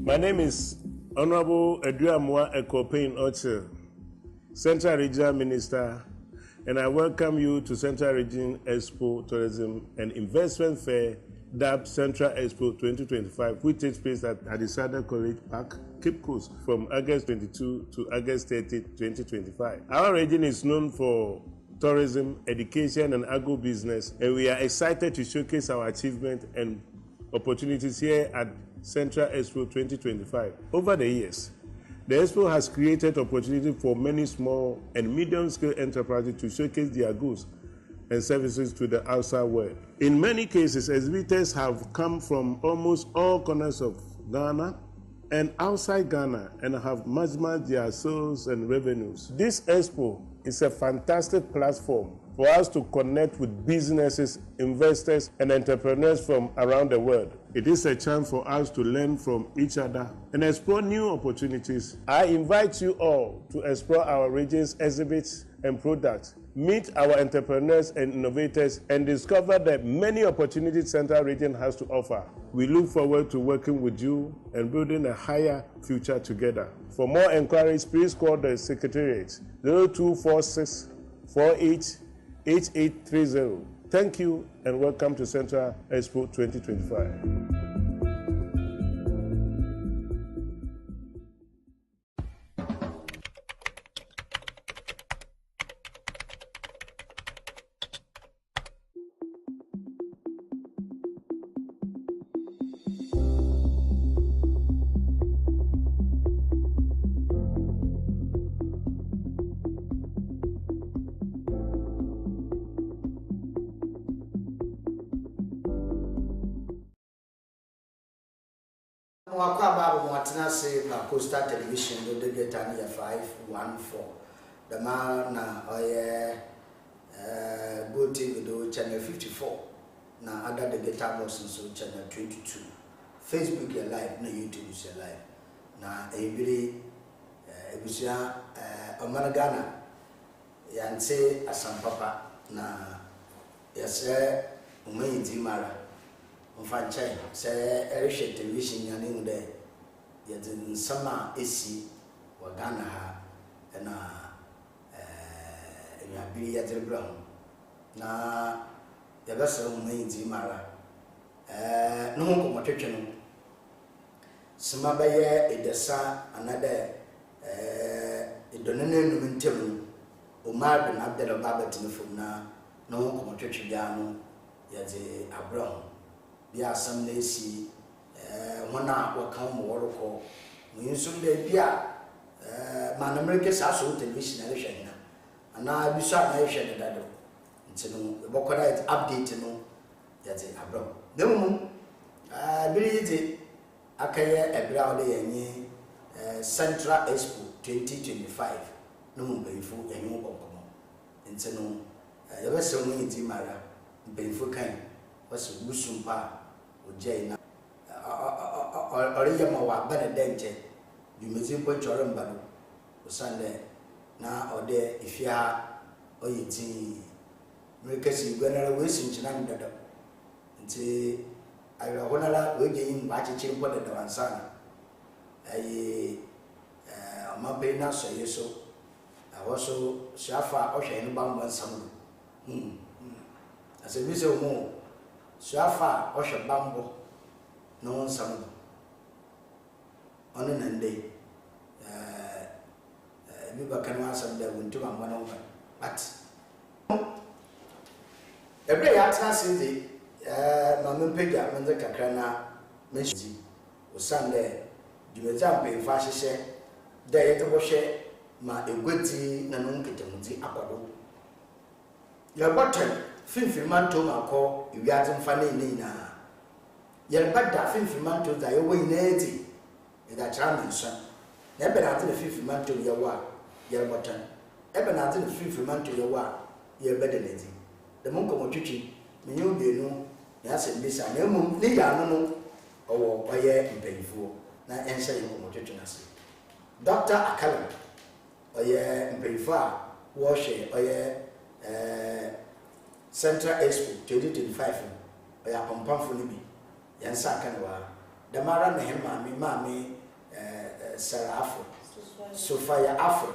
My name is Honorable Eduamwa Ekopein Oche, Central Regional Minister, and I welcome you to Central Region EXPO Tourism and Investment Fair, dubbed Central EXPO 2025, which takes place at Adisada College Park, Cape Coast, from August 22 to August 30, 2025. Our region is known for tourism, education, and agro-business, and we are excited to showcase our achievement and opportunities here at Central EXPO 2025. Over the years, the Expo has created opportunity for many small and medium-scale enterprises to showcase their goods and services to the outside world. In many cases, exhibitors have come from almost all corners of Ghana and outside Ghana and have maximized their sales and revenues. This Expo is a fantastic platform for us to connect with businesses, investors, and entrepreneurs from around the world. It is a chance for us to learn from each other and explore new opportunities. I invite you all to explore our region's exhibits and products, meet our entrepreneurs and innovators, and discover the many opportunities Central Region has to offer. We look forward to working with you and building a higher future together. For more inquiries, please call the Secretariat 0246 48 8830. Thank you and welcome to Central EXPO 2025. Say na Coastal Television do the time 514 the man na Go TV do channel 54 na other the data box so channel 22 Facebook ya live na YouTube ya live na ebiri ebusia Ghana yanse asampapa na yase umayiti mara mfanchai se erishe television ya ni de yadin sama esi wa Ghana ha na yabiri ya telebra na yabasa umayiti mara no ko motwetwe no sima baye edesa anade idonene no ntem Omar bin Abdel Babati no fumna no ko motwetwe bia no yade Abraham bia asam na esi wana wakan mo woroko mo yinso de bia man America saso television na hwehwe na ana bisa na hwehwe da do ntino bokora it update no yade Abraham demu bilite akaye ebra de yenye Central EXPO 2025 no mo benfu enyo kokomo ntino yabese mo yiti mara benfu kan wasu busumpa ojeina oriya mawa benedente bimezi po chore mbado usande na ode ifia oyiti mekesi gwenara wesi nchina ndado nti ayo honala weje yin bachi chimpo de dawansana ayi amabe na so yeso awoso shafa ohwe ni bambo nsamu asebise mo shafa ohwe bambo no nsamu ono nande bi bakana asam da wuntu amana wa but every atna city mamempeja menze kakra na menji osande dimeza mpe fa hyehyɛ da yete bo hye ma egweti na no nketemuti akwado ya bottom finfirmanto makɔ ewiadze mfa na nyina yɛrbada finfirmanto da yɛwɔ nyinaati ida chama nsa na ebe na ate finfirmanto yɛwɔ yɛrbɔtan ebe na ate finfirmanto yɛwɔ yɛrbɛda nadi de monko motwitwi menye obienu na asɛ mbisa na emum ne ya no ɔwɔ ɔyɛ mpanyifuo na ɛnhyɛ yɛ motwitwi na se Dr. Akalam ɔyɛ mpanyifuo a wɔhwɛ ɔyɛ Central EXPO 2025 ɔyɛ apampamfo no bi yɛnsa aka ne wa the mara na him mami Sarafo Sofia Afro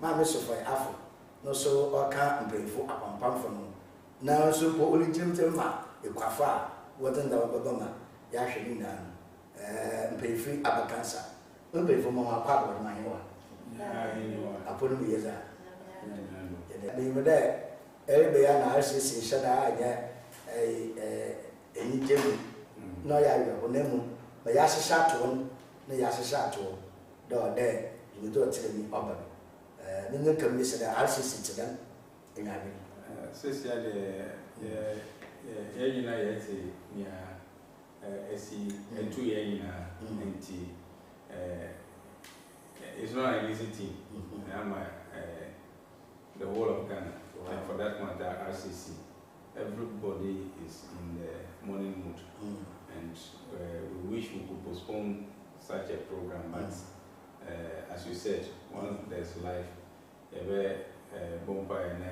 mami Sofia Afro no so oka mbrefo apampam from na so ko oli timtema ekwafa wothen da babama ya hwemi na mpefi abakansa mpefi mo akwa bod manyewa apolo mi yeza ya me de ebe ya na RCC shada anya eni jemu no ya yo onemu ma ya shisha to na ya shisha to do de you do tell me oba nínú kàmí sẹ́dá RCC ti dán ẹ̀yìn àbí. Sẹ́sì àdé yẹ́yìn náà yẹ́ ti ní ẹ̀sì ẹ̀tú yẹ́yìn náà ẹ̀ntì it's not an easy thing. The whole of Ghana, and for that matter RCC, everybody is in the morning mood, and we wish we could postpone such a program, but as you said, once there's life, bomba and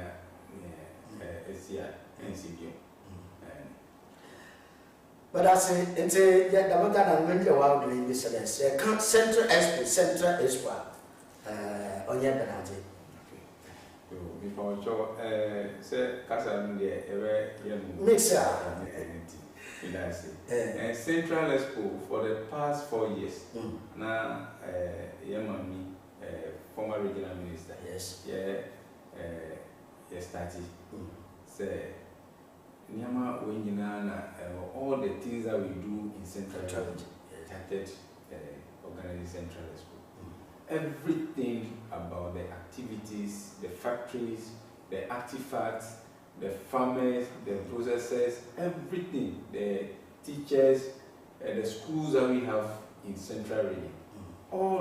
NCB. But I say, it's a Yamadan and Minja Wild in this Central EXPO on Yabanati. Before Joe, say, Casa, Mixer. And Central EXPO for the past 4 years. Now, Yamami, former regional minister. Yes. Started. Say, Nyama Winginana, all the things that we do in Central started organizing Central EXPO. Everything about the activities, the factories, the artifacts, the farmers, the processors, everything, the teachers, the schools that we have in Central region, all